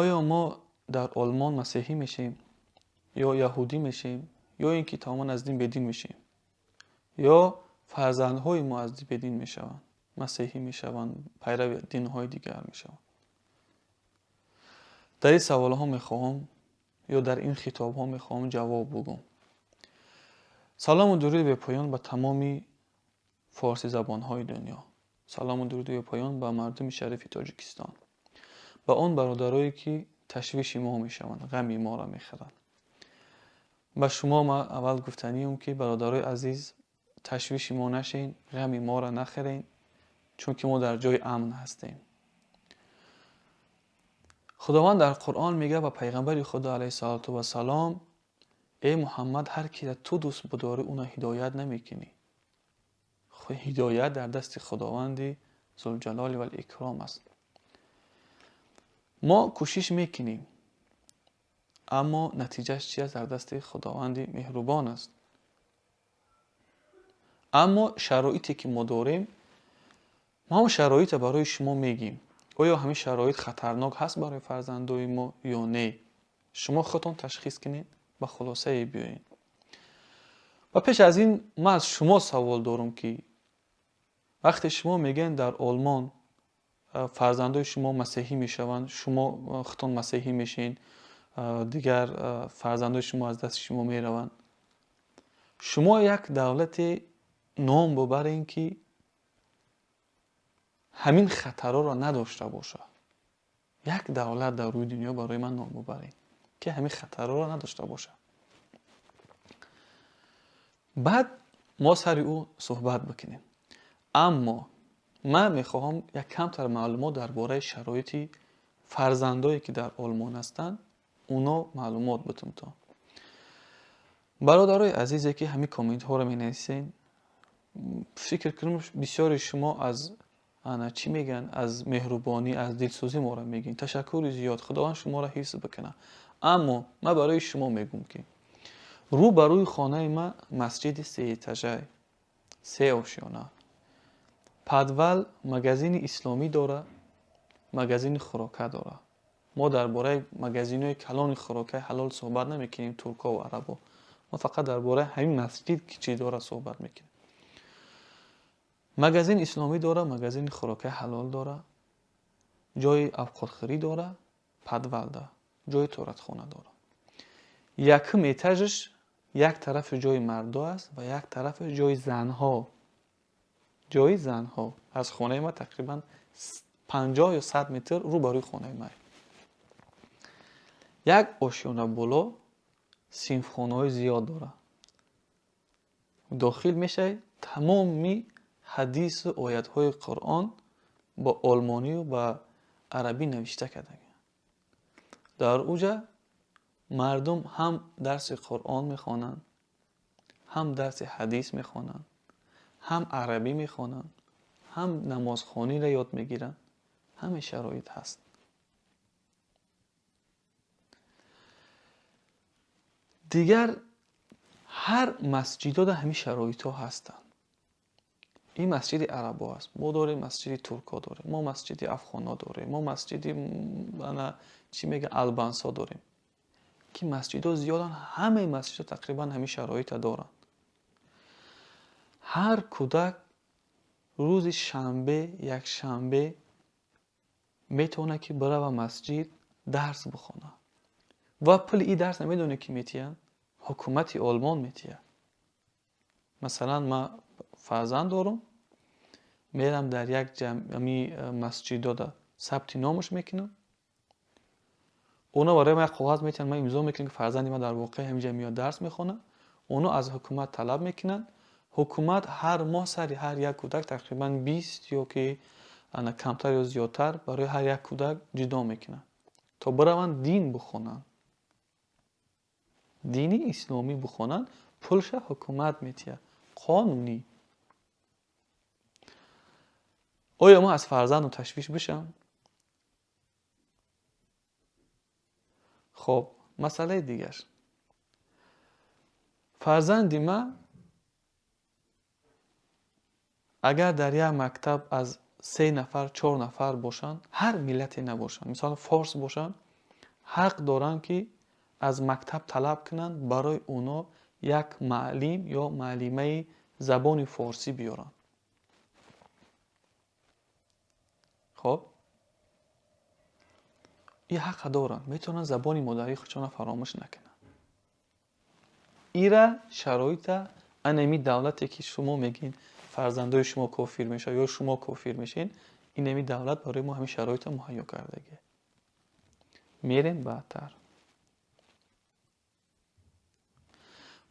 آیا ما در آلمان مسیحی میشیم یا یهودی میشیم یا اینکه تماما از دین به دین میشیم یا فرزندهای ما از دین به دین میشوند، مسیحی میشوند، پیرو دینهای دیگر میشوند؟ در این سوال ها میخواهم یا در این خطاب ها میخواهم جواب بگم. سلام و درود به پایان به تمامی فارسی زبان های دنیا. سلام و درود به پایان به مردم شریف تاجیکستان، به آن برادرایی که تشویش ما میشوند، غم ما را میخورند. به شما ما اول گفتنیم که برادرای عزیز تشویش ما نشین، غم ما را نخورین، چون که ما در جای امن هستیم. خداوند در قرآن میگه به پیغمبر خدا علیه السلام: ای محمد، هر کی را تو دوست بداری اون هدایت نمیکنی. هدایت در دست خداوند ذوالجلال و الاکرام است. ما کوشش میکنیم اما نتیجهش چی است؟ در دست خداوند مهربان است. اما شرایطی که ما داریم، ما هم شرایط برای شما میگیم. آیا همین شرایط خطرناک هست برای فرزندای ما یا نه؟ شما خودتون تشخیص کنید، به خلاصه بیاین. و پیش از این من از شما سوال دارم که وقتی شما میگن در آلمان فرزندای شما مسیحی میشوند، شما خودتون مسیحی میشین، دیگر فرزندای شما از دست شما میروند، شما یک دولت نام ببرین که همین خطرها را نداشته باشه. یک دولت در روی دنیا برای من نام ببرین که همین خطرها را نداشته باشه. بعد ما سر او صحبت بکنیم. اما من میخواهم یک کمتر معلومات درباره شرایط فرزندایی که در آلمان هستند اونا معلومات بدم. تا برادرای عزیزی که همین کامنت ها رو مینویسین، فکر کنم بسیاری شما از چی میگن، از مهربانی، از دلسوزی ما رو میگین. تشکر زیاد، خداوند شما را حفظ بکنه. اما من برای شما میگم که رو بروی خانه ما مسجد 3 اتاژه، 3 آشیانه، پدول مگزین اسلامی داره، مگزین خوراکه داره. ما درباره مگزین‌های کلان خوراکه حلال صحبت نمیکنیم، ترکا و عربا. ما فقط درباره همین مسجد که چی داره صحبت میکنیم. مگزین اسلامی داره، مگزین خوراکه حلال داره، جای افغانخوری داره، پدول داره، جای تورتخانه داره. یکم اتاژش یک طرف جای مردا است و یک طرف جای زنها. جای زنها از خانه ما تقریبا 50 یا 100 متر رو بروی خانه ما. یک آشیانه بالا سینفخانه‌های زیاد داره. داخل میشه تمامی حدیث و آیات‌های قرآن با آلمانی و با عربی نوشته کردن. در اوجا مردم هم درس قرآن میخوانند، هم درس حدیث میخوانند، هم عربی میخوانند، هم نمازخوانی را یاد میگیرند. همه شرایط هست. دیگر هر مسجد در همین شرایط ها هستند. این مسجد عربا است، ما داریم مسجد ترکا داریم، ما مسجد افغانا داریم، ما مسجد چی میگه البانسا داریم که مسجدها زیادن. همه مسجدها تقریبا همین شرایط دارند. هر کودک روز شنبه، یک شنبه میتونه که بره و مسجد درس بخونه و پل این درس نمیدونه که میتیه حکومت آلمان میتیه. مثلا من فرزند دارم، میرم در یک جمعی مسجد دا ثبت نامش میکنم، اونا برای من کاغذ میتن، من امضا میکنم که فرزندی من در واقع همینجا میاد درس میخونه. اونا از حکومت طلب میکنن، حکومت هر ماه سری هر یک کودک تقریبا 20 یا که کمتر یا زیادتر برای هر یک کودک جدا میکنن تا برون دین بخونن، دینی اسلامی بخونن. پولش حکومت میتیه، قانونی. آیا ما از فرزند تشویش بشم؟ خب مسئله دیگر، فرزندی من اگر در یک مکتب از 3 نفر 4 نفر باشن، هر ملتی نباشن، مثلا فارس باشن، حق دارن که از مکتب طلب کنن برای اونا یک معلم یا معلمه زبان فارسی بیارن. خب این حق دارن، میتونن زبان مادری خودشون فراموش نکنن. ایره شرایط انمی دولتی که شما میگین فرزندای شما کافر میشه یا شما کافر میشین، اینمی دولت برای ما همین شرایط مهیا کردگی. میریم بعدتر.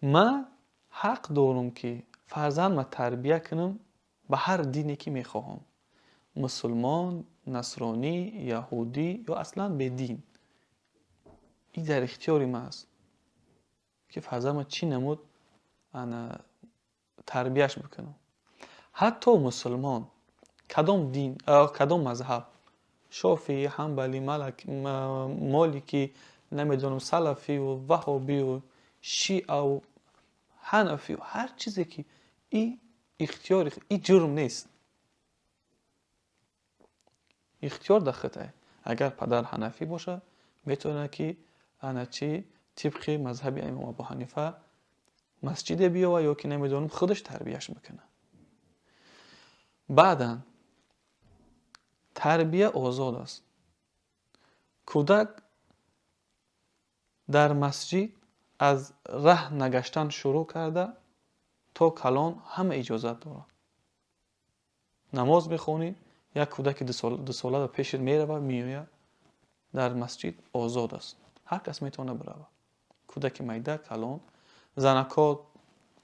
من حق دارم که فرزند ما تربیه کنم به هر دینی که میخواهم، مسلمان، نصرانی، یهودی یا اصلا به دین. این در اختیاری من است که فرزند ما چی نمود انا تربیهش بکنم. حتی مسلمان کدام دین کدام مذهب، شافعی، حنبلی، مالکی، نمیدونم سلفی و وهابی و شیعه و حنفی و هر چیزی که این اختیار، این جرم نیست. اختیار دخته. اگر پدر حنفی باشه میتونه که انا چی طبق مذهب امام ابو حنیفه مسجد بیاوه یا که نمیدونم خودش تربیهش بکنه. بعداً تربیه آزاد است. کودک در مسجد از ره نگشتن شروع کرده تا کلان همه اجازت داره. نماز بخونی یک کودک دو ساله پیش میره و میآید در مسجد آزاد است. هر کس میتونه بروه. کودک میده کلان، زنکا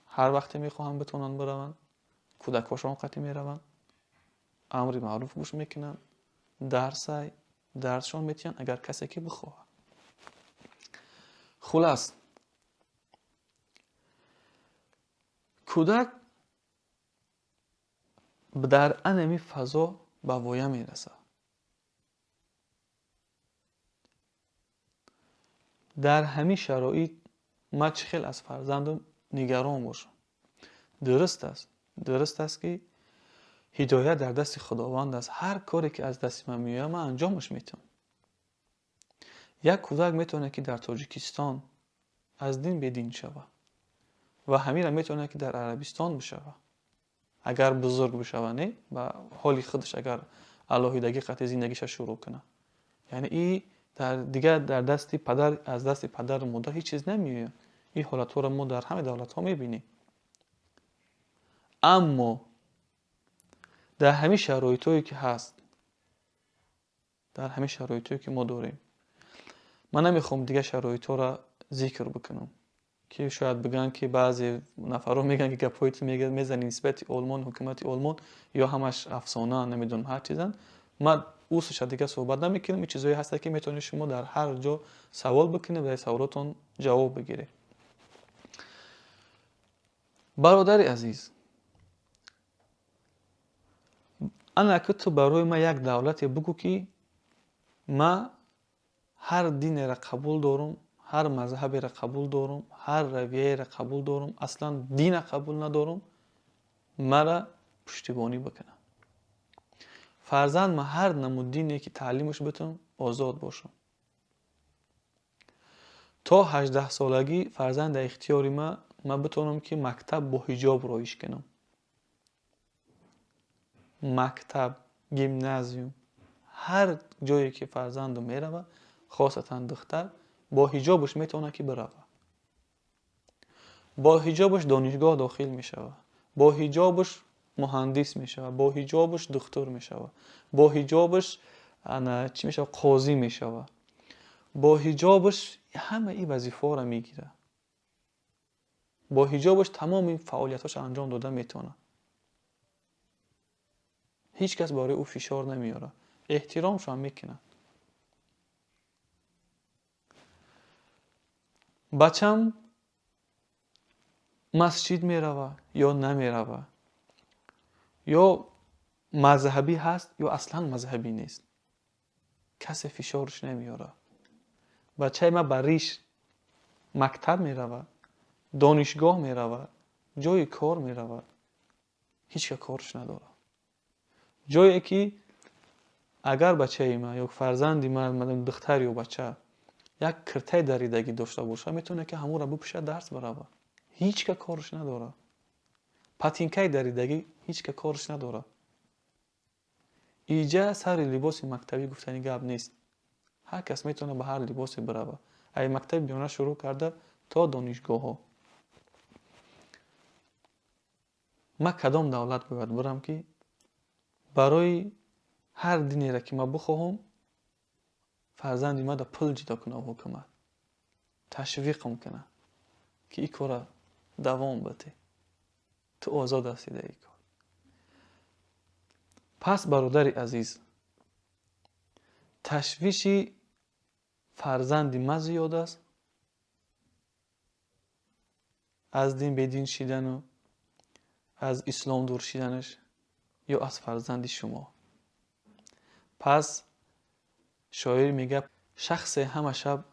هر وقت میخواهند بتونن بروند، کودکاشون قطعی میروند، امر معروف گوش میکنن، درسشون میتین اگر کسی که بخواه. خلاص کودک در انمی فضا به وایه میرسه. در همین شرایط ما چه خیلی از فرزندم نگران باشم. درست است که هدایت در دست خداوند است. هر کاری که از دست من میاد من انجامش میتونم. یک کودک میتونه که در تاجیکستان از دین به دین شوه و همین را میتونه که در عربستان بشوه اگر بزرگ بشوه، نه با حالی خودش اگر علاهیدگی قطع زندگیش شروع کنه. یعنی این دیگه در دست پدر، از دست پدر و مادر هیچ چیز نمیاد. این حالت ها را ما در همه دولت ها میبینیم. اما در همین شرایطی که هست، در همین شرایطی که ما داریم، من نمیخوام دیگه شرایط ها را ذکر بکنم که شاید بگن که بعضی نفرها میگن که گپایت میزنی نسبت آلمان، حکومت آلمان یا همش افسانه، نمیدونم هر چیزن. من اوسش دیگه صحبت نمیکنم. این چیزایی هست که میتونید شما در هر جا سوال بکنید و سوالاتون جواب بگیرید. برادر عزیز، انا که تو برای ما یک دولت بگو که ما هر دین را قبول دارم، هر مذهب را قبول دارم، هر رویه را قبول دارم، اصلا دین قبول ندارم، مرا پشتیبانی بکنه. فرزند ما هر نمود دینی که تعلیمش بتونم آزاد باشم. تا 18 سالگی فرزند در اختیاری ما بتونم که مکتب با حجاب رایش کنم. مکتب، گیمنازیوم، هر جایی که فرزند میره، خاصتا دختر، با حجابش میتونه که بره. با حجابش دانشگاه داخل میشوه، با حجابش مهندس میشوه، با حجابش دکتر میشوه، با حجابش چی میشوه قاضی میشوه، با حجابش همه این وظیفه را میگیره. با حجابش تمام این فعالیتاش انجام داده میتونه. هیچ کس برای او فشار نمیاره، احترامش هم میکنه. بچم مسجد میروه یا نمیروه، یا مذهبی هست یا اصلا مذهبی نیست، کسی فشارش نمیاره. بچه ما بریش مکتب میروه، دانشگاه میروه، جای کار میروه، هیچ که کارش نداره. جایی که اگر بچه ما یا فرزندی ما دختر یا بچه یک کرته دریدگی داشته باشه میتونه که همون را بپوشه درس بره. هیچ که کارش نداره. پاتینکای دریدگی هیچ که کارش نداره. اینجا سر لباس مکتبی گفتنی گپ نیست. هر کس میتونه به هر لباسی بره. اگه مکتب بیانه شروع کرده تا دانشگاه ها، من کدام دولت باید برم که برای هر دینی را که من بخواهم فرزندی من دا پول جدا کنه و حکومت تشویقم کنه که این کار دوام بده. تو آزاد هستی در این کار. پس برادر عزیز، تشویش فرزندی من زیاد است از دین به دین شیدن و از اسلام دور شیدنش یا از فرزند شما. پس شاعر میگه شخص همه شب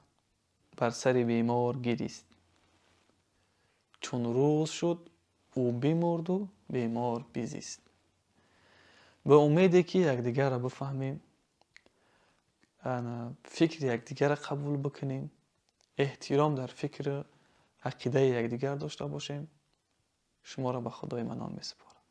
بر سر بیمار گریست، چون روز شد او بیمرد و بیمار بیزیست. به امیدی که یکدیگر را بفهمیم، فکر یکدیگر را قبول بکنیم، احترام در فکر عقیده یکدیگر داشته باشیم، شما را به خدای منان میسپارم.